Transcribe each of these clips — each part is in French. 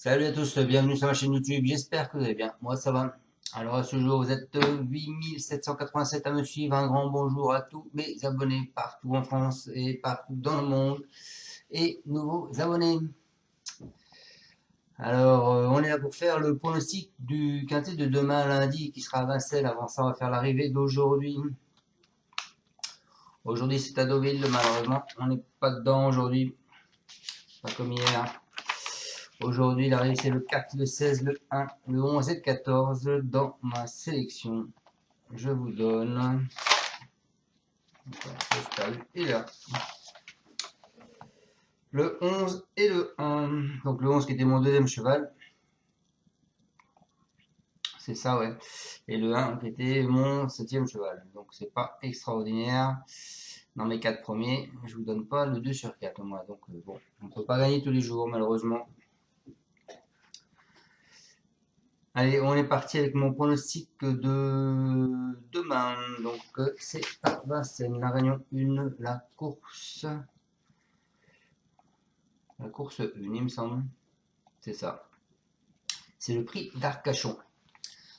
Salut à tous, bienvenue sur ma chaîne YouTube, j'espère que vous allez bien, moi ça va. Alors à ce jour, vous êtes 8787 à me suivre, un grand bonjour à tous mes abonnés partout en France et partout dans le monde et nouveaux abonnés. Alors on est là pour faire le pronostic du quintet de demain lundi qui sera à Vincennes. Avant ça, on va faire l'arrivée d'aujourd'hui. Aujourd'hui c'est à Deauville, malheureusement on n'est pas dedans aujourd'hui, pas comme hier. Aujourd'hui, l'arrivée, c'est le 4, le 16, le 1, le 11 et le 14 dans ma sélection. Je vous donne. Et là. Le 11 et le 1. Donc le 11 qui était mon deuxième cheval. C'est ça, ouais. Et le 1 qui était mon septième cheval. Donc c'est pas extraordinaire. Dans mes 4 premiers, je vous donne pas le 2 sur 4 moi. Donc bon, on peut pas gagner tous les jours malheureusement. Allez, on est parti avec mon pronostic de demain. Donc, c'est à Vincennes, la Réunion 1, la course. La course 1, il me semble. C'est ça. C'est le prix d'Arcachon.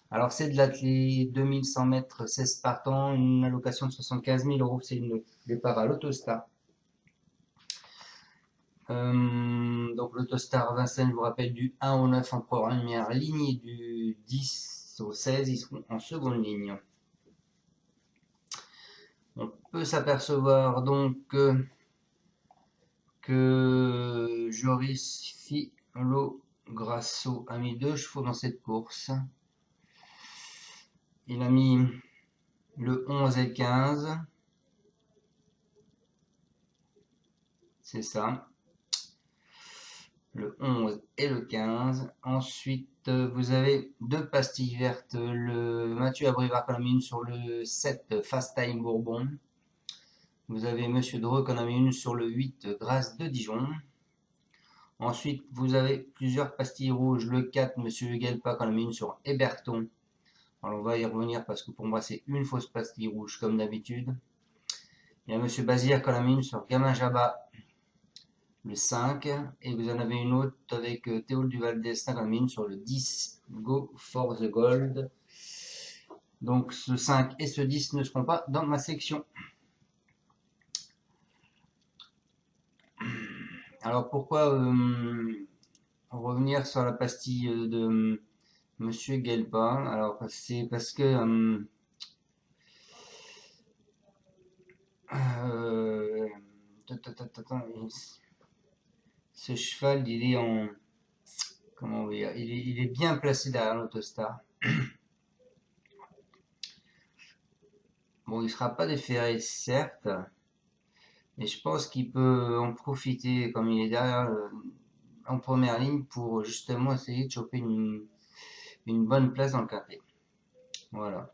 Alors, c'est de l'athlée 2100 mètres, 16 partants, une allocation de 75 000 euros. C'est une départ à l'Autostar. Donc, l'Autostar Vincennes, je vous rappelle, du 1 au 9 en première ligne et du 10 au 16, ils seront en seconde ligne. On peut s'apercevoir donc que Joris Filo Grasso a mis 2 chevaux dans cette course. Il a mis le 11 et le 15. C'est ça. Le 11 et le 15. Ensuite, vous avez 2 pastilles vertes. Le Mathieu Abrivard qu'on a mis une sur le 7 Fast Time Bourbon. Vous avez Monsieur Dreux qu'on a mis une sur le 8 Grâce de Dijon. Ensuite, vous avez plusieurs pastilles rouges. Le 4, Monsieur Gelpa, qu'on a mis une sur Héberton. Alors, on va y revenir parce que pour moi, c'est une fausse pastille rouge, comme d'habitude. Il y a Monsieur Bazir, qu'on a mis une sur Gamin Jabba, le 5. Et vous en avez une autre avec Théo Duval d'Estaing, qu'on a mis une sur le 10, Go for the Gold. Donc, ce 5 et ce 10 ne seront pas dans ma section. Alors, pourquoi revenir sur la pastille de Monsieur Gelpa? Alors, c'est parce que euh, ce cheval, il est en, comment dire, il est bien placé derrière l'Autostar. Bon, il sera pas déféré, certes, mais je pense qu'il peut en profiter, comme il est derrière en première ligne, pour justement essayer de choper une bonne place dans le quintet. Voilà.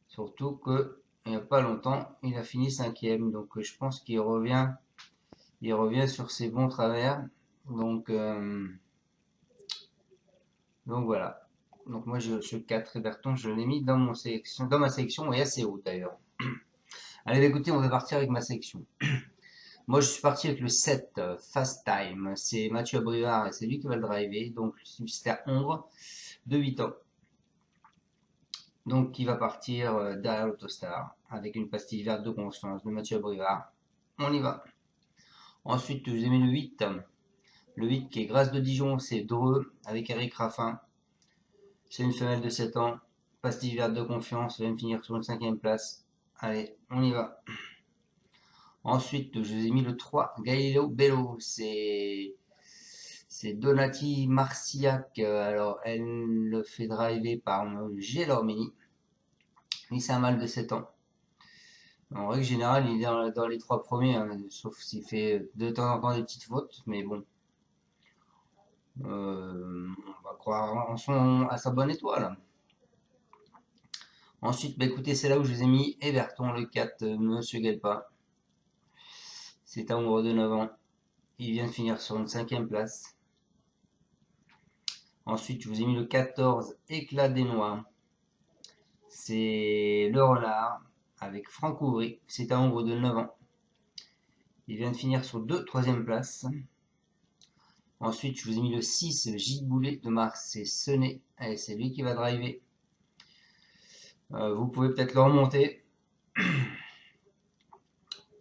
Surtout que il n'y a pas longtemps, il a fini 5e, donc je pense qu'il revient, il revient sur ses bons travers. Donc, donc voilà. Donc moi, ce 4 Héberton, je l'ai mis dans mon sélection, dans ma sélection et assez haut d'ailleurs. Allez, écoutez, on va partir avec ma sélection. Moi, je suis parti avec le 7 Fast Time. C'est Mathieu Abrivard et c'est lui qui va le driver. Donc, c'était à Ombre de 8 ans. Donc, il va partir derrière l'Autostar avec une pastille verte de confiance de Mathieu Abrivard. On y va. Ensuite, vous aimez le 8. Le 8 qui est Grâce de Dijon, c'est Dreux avec Eric Raffin. C'est une femelle de 7 ans. Pastille verte de confiance, vient de finir sur une 5e place. Allez, on y va. Ensuite, je vous ai mis le 3, Galileo Bello. C'est Donati Marciac. Alors, elle le fait driver par Gelormini. Lui, c'est un mâle de 7 ans. En règle générale, il est dans les 3 premiers, hein, sauf s'il fait de temps en temps des petites fautes. Mais bon, on va croire à sa bonne étoile. Ensuite, bah écoutez, c'est là où je vous ai mis Everton, le 4, Monsieur Gelpa. C'est un ouvre de 9 ans. Il vient de finir sur une 5e place. Ensuite, je vous ai mis le 14, Éclat des Noix. C'est le renard avec Franck Ouvry. C'est un ouvre de 9 ans. Il vient de finir sur 2 troisième place. Ensuite, je vous ai mis le 6, Giboulet de Mars, c'est Sené, et c'est lui qui va driver. Vous pouvez peut-être le remonter,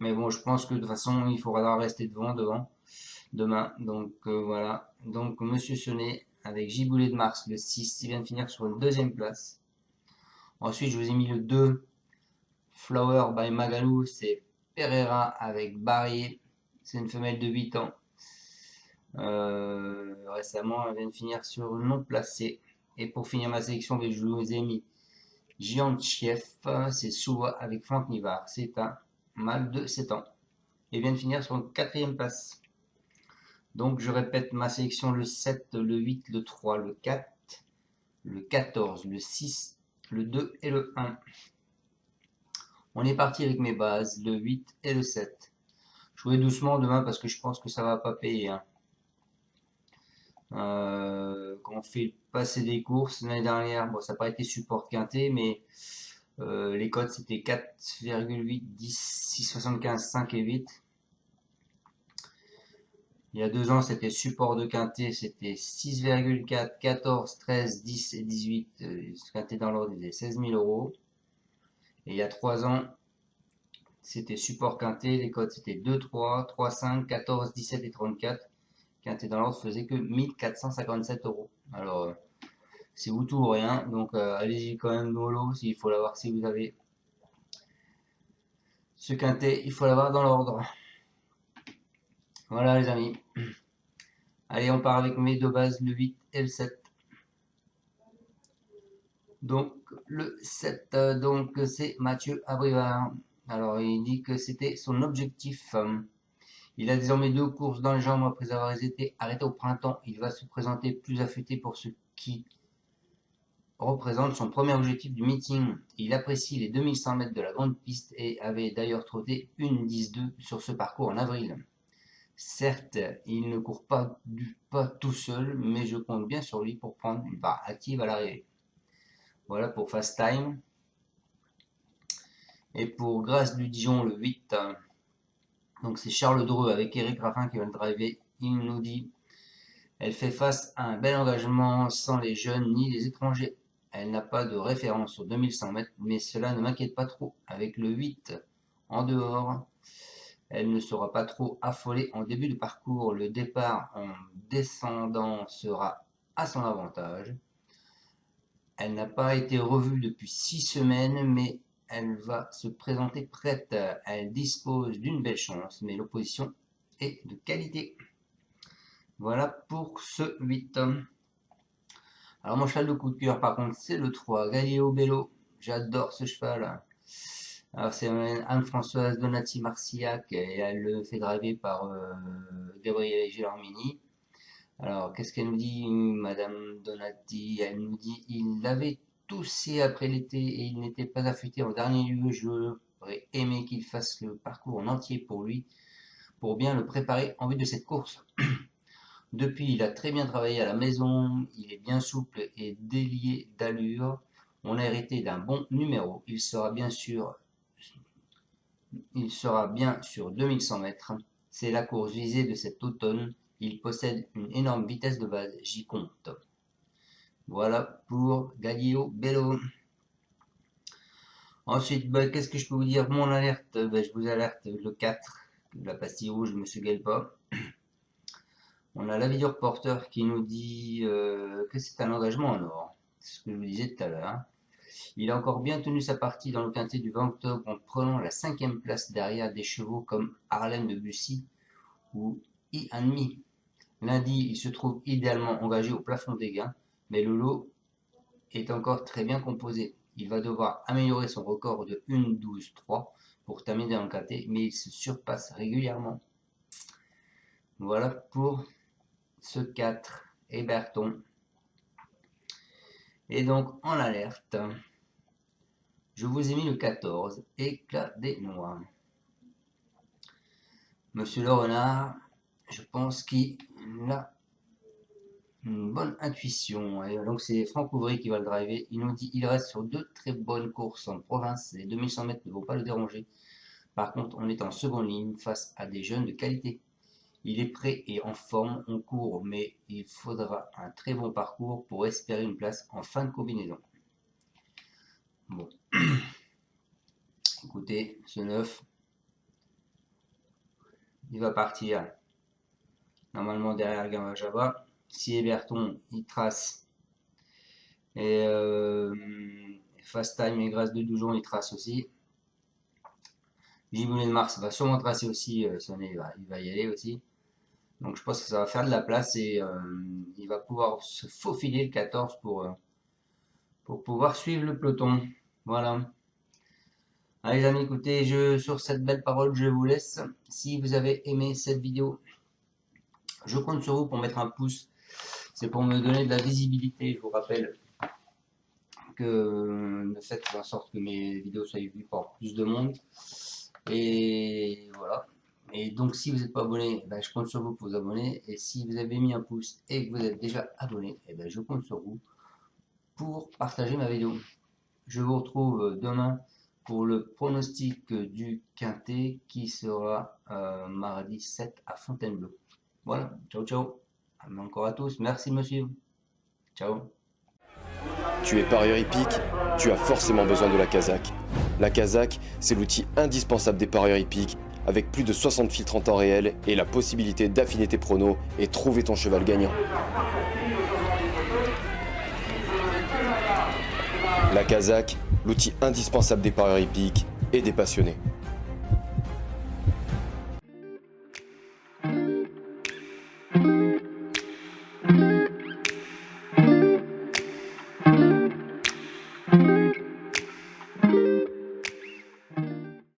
mais bon, je pense que de toute façon, il faudra rester devant demain. Donc voilà. Donc Monsieur Sené avec Giboulet de Mars, le 6, il vient de finir sur une deuxième place. Ensuite, je vous ai mis le 2, Flower by Magalou, c'est Pereira avec Barrier, c'est une femelle de 8 ans. Récemment, elle vient de finir sur non placé. Et pour finir ma sélection, je vous ai mis Giantchef, c'est Souva avec Franck Nivard. C'est un mâle de 7 ans. Et vient de finir sur une quatrième place. Donc je répète ma sélection: le 7, le 8, le 3, le 4, le 14, le 6, le 2 et le 1. On est parti avec mes bases, le 8 et le 7. Jouez doucement demain parce que je pense que ça va pas payer. Hein. Quand on fait passer des courses l'année dernière, bon, ça n'a pas été support quinté, mais les codes c'était 4,8, 10, 6,75, 5 et 8. Il y a 2 ans, c'était support de quintet, c'était 6,4, 14, 13, 10 et 18. Quintet dans l'ordre, il 16 000 euros. Et il y a 3 ans, c'était support quintet, les codes c'était 2, 3, 3, 5, 14, 17 et 34. Quintet dans l'ordre faisait que 1457 euros. Alors, c'est vous tout ou rien, donc allez-y quand même mollo, s'il faut l'avoir, si vous avez ce quintet, il faut l'avoir dans l'ordre. Voilà les amis. Allez, on part avec mes deux bases, le 8 et le 7. Donc le 7, donc c'est Mathieu Abrivard. Alors il dit que c'était son objectif. Il a désormais 2 courses dans les jambes après avoir été arrêté au printemps. Il va se présenter plus affûté pour ce qui représente son premier objectif du meeting. Il apprécie les 2100 mètres de la grande piste et avait d'ailleurs trotté une 10-2 sur ce parcours en avril. Certes, il ne court pas tout seul, mais je compte bien sur lui pour prendre une part active à l'arrivée. Voilà pour Fast Time. Et pour Grâce du Dijon, le 8, donc c'est Charles Dreux avec Eric Raffin qui va le driver. Il nous dit: elle fait face à un bel engagement sans les jeunes ni les étrangers. Elle n'a pas de référence sur 2100 mètres, mais cela ne m'inquiète pas trop. Avec le 8 en dehors, elle ne sera pas trop affolée en début de parcours. Le départ en descendant sera à son avantage. Elle n'a pas été revue depuis 6 semaines, mais elle va se présenter prête. Elle dispose d'une belle chance, mais l'opposition est de qualité. Voilà pour ce 8. Alors mon cheval de coup de cœur par contre c'est le 3, Galileo Bello. J'adore ce cheval. Alors c'est Anne-Françoise Donati-Marcillac et elle le fait driver par Gabriele Gelormini. Alors qu'est-ce qu'elle nous dit, Madame Donati? Elle nous dit: il avait toussé après l'été et il n'était pas affûté en dernier lieu. J'aurais aimé qu'il fasse le parcours en entier pour lui, pour bien le préparer en vue de cette course. Depuis, il a très bien travaillé à la maison, il est bien souple et délié d'allure. On a hérité d'un bon numéro. Il sera bien sur 2100 mètres. C'est la course visée de cet automne. Il possède une énorme vitesse de base, j'y compte. Voilà pour Galileo Bello. Ensuite, qu'est-ce que je peux vous dire? Mon alerte, je vous alerte le 4, la pastille rouge, Monsieur Gelpa. On a l'avis du reporter qui nous dit que c'est un engagement en or. C'est ce que je vous disais tout à l'heure. Il a encore bien tenu sa partie dans le quintet du 20 octobre en prenant la 5e place derrière des chevaux comme Harlem de Bussy ou E-Enemy. Lundi, il se trouve idéalement engagé au plafond des gains, mais le lot est encore très bien composé. Il va devoir améliorer son record de 1,12,3 pour terminer dans le quintet, mais il se surpasse régulièrement. Voilà pour ce 4, Héberton. Et donc en alerte, je vous ai mis le 14, Éclat des Noirs. Monsieur le renard, je pense qu'il a une bonne intuition. Et donc c'est Franck Ouvry qui va le driver. Il nous dit: il reste sur 2 très bonnes courses en province. Les 2100 mètres ne vont pas le déranger Par contre, on est en seconde ligne face à des jeunes de qualité. Il est prêt et en forme, on court, mais il faudra un très bon parcours pour espérer une place en fin de combinaison. Bon, écoutez, ce 9, il va partir normalement derrière Gamma Java. Si Héberton, il trace, et Fast Time et Grâce de Doujon, il trace aussi. Gibounet de Mars va sûrement tracer aussi, il va y aller aussi. Donc je pense que ça va faire de la place et il va pouvoir se faufiler le 14 pour pouvoir suivre le peloton. Voilà. Allez les amis, écoutez, sur cette belle parole, je vous laisse. Si vous avez aimé cette vidéo, je compte sur vous pour mettre un pouce. C'est pour me donner de la visibilité. Je vous rappelle que faites en sorte que mes vidéos soient vues par plus de monde. Et voilà. Et donc si vous n'êtes pas abonné, ben, je compte sur vous pour vous abonner. Et si vous avez mis un pouce et que vous êtes déjà abonné, et ben, je compte sur vous pour partager ma vidéo. Je vous retrouve demain pour le pronostic du Quintet qui sera mardi 7 à Fontainebleau. Voilà, ciao ciao. Encore à tous, merci de me suivre. Ciao. Tu es parieur hippique, tu as forcément besoin de la Kazakh. La Kazakh, c'est l'outil indispensable des parieurs hippiques, avec plus de 60 filtres en temps réel et la possibilité d'affiner tes pronos et trouver ton cheval gagnant. La Kazakh, l'outil indispensable des parieurs hippiques et des passionnés.